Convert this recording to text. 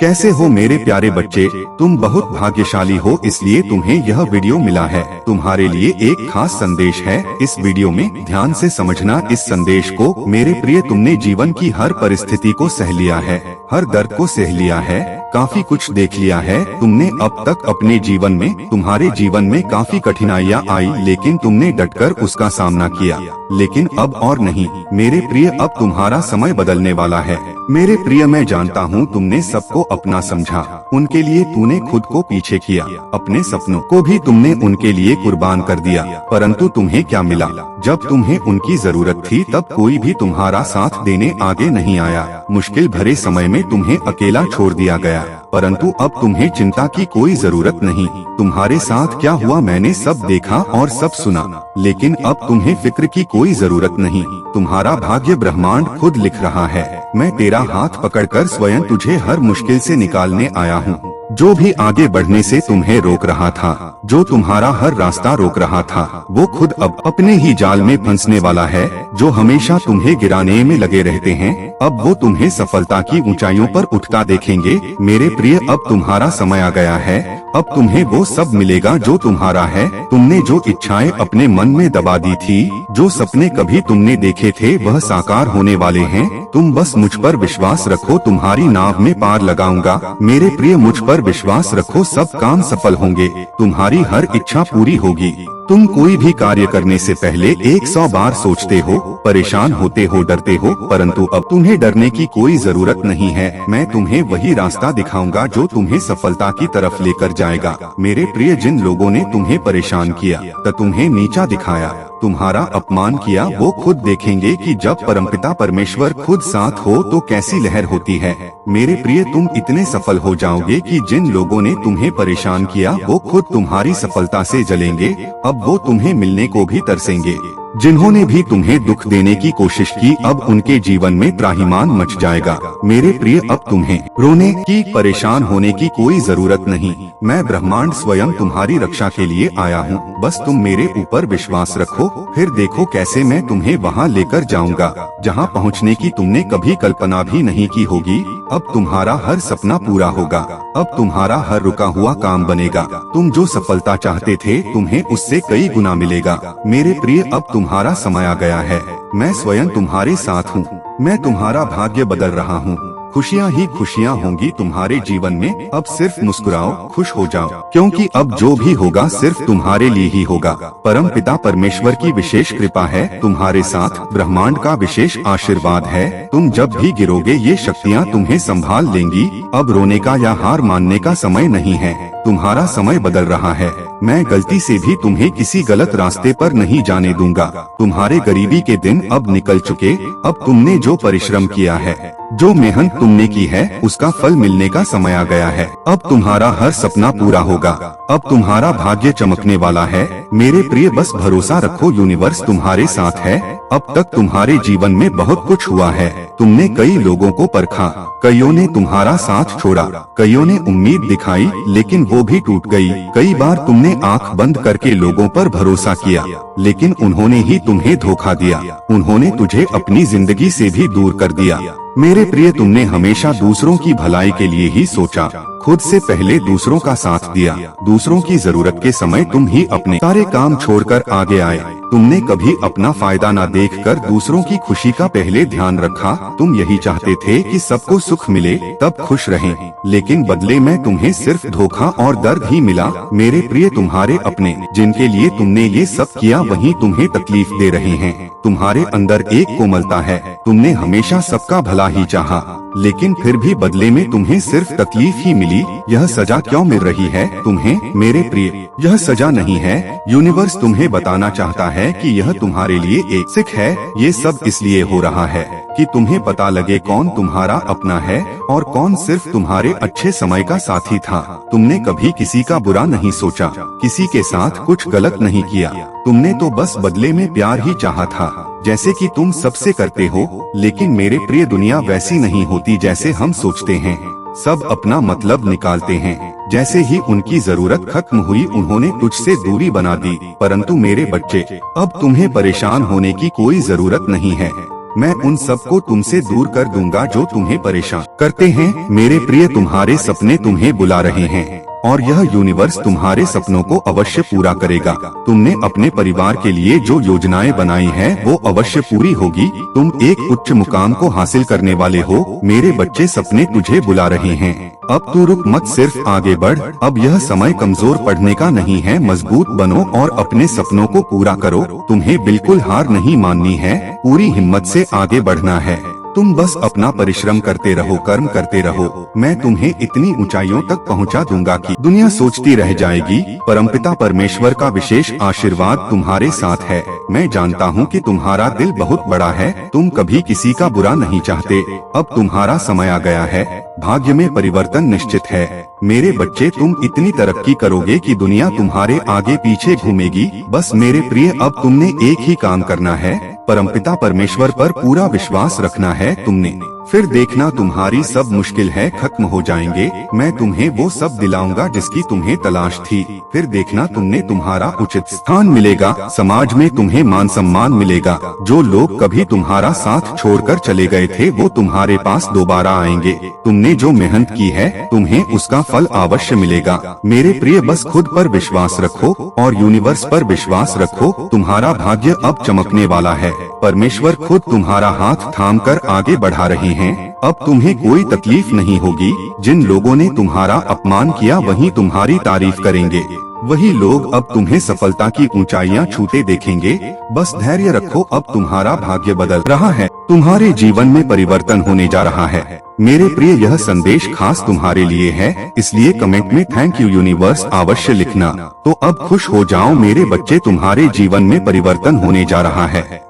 कैसे हो मेरे प्यारे बच्चे, तुम बहुत भाग्यशाली हो, इसलिए तुम्हें यह वीडियो मिला है। तुम्हारे लिए एक खास संदेश है। इस वीडियो में ध्यान से समझना इस संदेश को। मेरे प्रिय, तुमने जीवन की हर परिस्थिति को सह लिया है, हर दर्द को सह लिया है, काफी कुछ देख लिया है तुमने अब तक अपने जीवन में। तुम्हारे जीवन में काफी कठिनाइयाँ आई, लेकिन तुमने डटकर उसका सामना किया। लेकिन अब और नहीं मेरे प्रिय, अब तुम्हारा समय बदलने वाला है। मेरे प्रिय, मैं जानता हूँ तुमने सबको अपना समझा, उनके लिए तूने खुद को पीछे किया, अपने सपनों को भी तुमने उनके लिए कुर्बान कर दिया। परंतु तुम्हें क्या मिला? जब तुम्हें उनकी जरूरत थी तब कोई भी तुम्हारा साथ देने आगे नहीं आया। मुश्किल भरे समय में तुम्हें अकेला छोड़ दिया गया। परंतु अब तुम्हें चिंता की कोई जरूरत नहीं। तुम्हारे साथ क्या हुआ मैंने सब देखा और सब सुना, लेकिन अब तुम्हें फिक्र की कोई जरूरत नहीं। तुम्हारा भाग्य ब्रह्मांड खुद लिख रहा है। मैं तेरा हाथ पकड़कर स्वयं तुझे हर मुश्किल से निकालने आया हूँ। जो भी आगे बढ़ने से तुम्हें रोक रहा था, जो तुम्हारा हर रास्ता रोक रहा था, वो खुद अब अपने ही जाल में फंसने वाला है। जो हमेशा तुम्हें गिराने में लगे रहते हैं, अब वो तुम्हें सफलता की ऊंचाइयों पर उठता देखेंगे। मेरे प्रिय, अब तुम्हारा समय आ गया है। अब तुम्हें वो सब मिलेगा जो तुम्हारा है। तुमने जो इच्छाएं अपने मन में दबा दी थी, जो सपने कभी तुमने देखे थे, वह साकार होने वाले हैं। तुम बस मुझ पर विश्वास रखो, तुम्हारी नाव में पार लगाऊंगा। मेरे प्रिय, मुझ पर विश्वास रखो, सब काम सफल होंगे, तुम्हारी हर इच्छा पूरी होगी। तुम कोई भी कार्य करने से पहले 100 बार सोचते हो, परेशान होते हो, डरते हो, परंतु अब तुम्हें डरने की कोई जरूरत नहीं है। मैं तुम्हें वही रास्ता दिखाऊंगा जो तुम्हें सफलता की तरफ लेकर जाएगा। मेरे प्रिय, जिन लोगों ने तुम्हें परेशान किया, तुम्हें नीचा दिखाया, तुम्हारा अपमान किया, वो खुद देखेंगे कि जब परमपिता परमेश्वर खुद साथ हो तो कैसी लहर होती है। मेरे प्रिय, तुम इतने सफल हो जाओगे कि जिन लोगों ने तुम्हें परेशान किया वो खुद तुम्हारी सफलता से जलेंगे। अब वो तुम्हें मिलने को भी तरसेंगे। जिन्होंने भी तुम्हें दुख देने की कोशिश की, अब उनके जीवन में त्राहिमाम मच जाएगा। मेरे प्रिय, अब तुम्हें रोने की, परेशान होने की कोई जरूरत नहीं। मैं ब्रह्मांड स्वयं तुम्हारी रक्षा के लिए आया हूँ। बस तुम मेरे ऊपर विश्वास रखो, फिर देखो कैसे मैं तुम्हें वहाँ लेकर जाऊँगा जहाँ पहुँचने की तुमने कभी कल्पना भी नहीं की होगी। अब तुम्हारा हर सपना पूरा होगा, अब तुम्हारा हर रुका हुआ काम बनेगा। तुम जो सफलता चाहते थे, तुम्हें उससे कई गुना मिलेगा। मेरे प्रिय, अब तुम्हारा समय आ गया है। मैं स्वयं तुम्हारे साथ हूँ। मैं तुम्हारा भाग्य बदल रहा हूँ। खुशियाँ ही खुशियाँ होंगी तुम्हारे जीवन में। अब सिर्फ मुस्कुराओ, खुश हो जाओ, क्योंकि अब जो भी होगा सिर्फ तुम्हारे लिए ही होगा। परम पिता परमेश्वर की विशेष कृपा है तुम्हारे साथ, ब्रह्मांड का विशेष आशीर्वाद है। तुम जब भी गिरोगे ये शक्तियाँ तुम्हें संभाल लेंगी। अब रोने का या हार मानने का समय नहीं है। तुम्हारा समय बदल रहा है। मैं गलती से भी तुम्हें किसी गलत रास्ते पर नहीं जाने दूंगा। तुम्हारे गरीबी के दिन अब निकल चुके। अब तुमने जो परिश्रम किया है, जो मेहनत तुमने की है, उसका फल मिलने का समय आ गया है। अब तुम्हारा हर सपना पूरा होगा। अब तुम्हारा भाग्य चमकने वाला है। मेरे प्रिय, बस भरोसा रखो, यूनिवर्स तुम्हारे साथ है। अब तक तुम्हारे जीवन में बहुत कुछ हुआ है। तुमने कई लोगों को परखा, कईयों ने तुम्हारा साथ छोड़ा, कईयों ने उम्मीद दिखाई लेकिन वो भी टूट गई। कई बार तुमने आंख बंद करके लोगों पर भरोसा किया, लेकिन उन्होंने ही तुम्हें धोखा दिया। उन्होंने तुझे अपनी जिंदगी से भी दूर कर दिया। मेरे प्रिय, तुमने हमेशा दूसरों की भलाई के लिए ही सोचा, खुद से पहले दूसरों का साथ दिया। दूसरों की जरूरत के समय तुम ही अपने सारे काम छोड़कर आगे आए। तुमने कभी अपना फायदा न देखकर दूसरों की खुशी का पहले ध्यान रखा। तुम यही चाहते थे कि सबको सुख मिले, तब खुश रहें, लेकिन बदले में तुम्हें सिर्फ धोखा और दर्द ही मिला। मेरे प्रिय, तुम्हारे अपने जिनके लिए तुमने ये सब किया, वही तुम्हें तकलीफ दे रहे हैं। तुम्हारे अंदर एक कोमलता है, तुमने हमेशा सबका भला ही चाहा, लेकिन फिर भी बदले में तुम्हें सिर्फ तकलीफ ही मिली। यह सजा क्यों मिल रही है तुम्हें? मेरे प्रिय, यह सजा नहीं है। यूनिवर्स तुम्हें बताना चाहता है कि यह तुम्हारे लिए एक सीख है। ये सब इसलिए हो रहा है कि तुम्हें पता लगे कौन तुम्हारा अपना है और कौन सिर्फ तुम्हारे अच्छे समय का साथी था। तुमने कभी किसी का बुरा नहीं सोचा, किसी के साथ कुछ गलत नहीं किया। तुमने तो बस बदले में प्यार ही चाहा था, जैसे कि तुम सबसे करते हो। लेकिन मेरे प्रिय, दुनिया वैसी नहीं होती जैसे हम सोचते हैं। सब अपना मतलब निकालते हैं। जैसे ही उनकी जरूरत खत्म हुई, उन्होंने तुझसे दूरी बना दी। परंतु मेरे बच्चे, अब तुम्हें परेशान होने की कोई जरूरत नहीं है। मैं उन सबको तुमसे दूर कर दूंगा जो तुम्हें परेशान करते हैं। मेरे प्रिय, तुम्हारे सपने तुम्हें बुला रहे हैं और यह यूनिवर्स तुम्हारे सपनों को अवश्य पूरा करेगा। तुमने अपने परिवार के लिए जो योजनाएं बनाई हैं वो अवश्य पूरी होगी। तुम एक उच्च मुकाम को हासिल करने वाले हो। मेरे बच्चे, सपने तुझे बुला रहे हैं। अब तू रुक मत, सिर्फ आगे बढ़। अब यह समय कमजोर पड़ने का नहीं है। मजबूत बनो और अपने सपनों को पूरा करो। तुम्हें बिल्कुल हार नहीं माननी है, पूरी हिम्मत से आगे बढ़ना है। तुम बस अपना परिश्रम करते रहो, कर्म करते रहो। मैं तुम्हें इतनी ऊंचाइयों तक पहुंचा दूंगा कि दुनिया सोचती रह जाएगी। परमपिता परमेश्वर का विशेष आशीर्वाद तुम्हारे साथ है। मैं जानता हूं कि तुम्हारा दिल बहुत बड़ा है। तुम कभी किसी का बुरा नहीं चाहते। अब तुम्हारा समय आ गया है। भाग्य में परिवर्तन निश्चित है। मेरे बच्चे, तुम इतनी तरक्की करोगे कि दुनिया तुम्हारे आगे पीछे घूमेगी। बस मेरे प्रिय, अब तुमने एक ही काम करना है, परमपिता परमेश्वर पर पूरा विश्वास रखना है तुमने। फिर देखना तुम्हारी सब मुश्किल है खत्म हो जाएंगे। मैं तुम्हें वो सब दिलाऊंगा जिसकी तुम्हें तलाश थी। फिर देखना तुमने तुम्हारा उचित स्थान मिलेगा। समाज में तुम्हें मान सम्मान मिलेगा। जो लोग कभी तुम्हारा साथ छोड़कर चले गए थे वो तुम्हारे पास दोबारा आएंगे। तुमने जो मेहनत की है तुम्हें उसका फल अवश्य मिलेगा। मेरे प्रिय, बस खुद पर विश्वास रखो और यूनिवर्स पर विश्वास रखो। तुम्हारा भाग्य अब चमकने वाला है। परमेश्वर खुद तुम्हारा हाथ थामकर आगे बढ़ा रहे हैं। अब तुम्हें कोई तकलीफ नहीं होगी। जिन लोगों ने तुम्हारा अपमान किया वही तुम्हारी तारीफ करेंगे। वही लोग अब तुम्हें सफलता की ऊंचाइयां छूते देखेंगे। बस धैर्य रखो, अब तुम्हारा भाग्य बदल रहा है। तुम्हारे जीवन में परिवर्तन होने जा रहा है। मेरे प्रिय, यह संदेश खास तुम्हारे लिए है, इसलिए कमेंट में थैंक यू यूनिवर्स अवश्य लिखना। तो अब खुश हो जाओ मेरे बच्चे, तुम्हारे जीवन में परिवर्तन होने जा रहा है।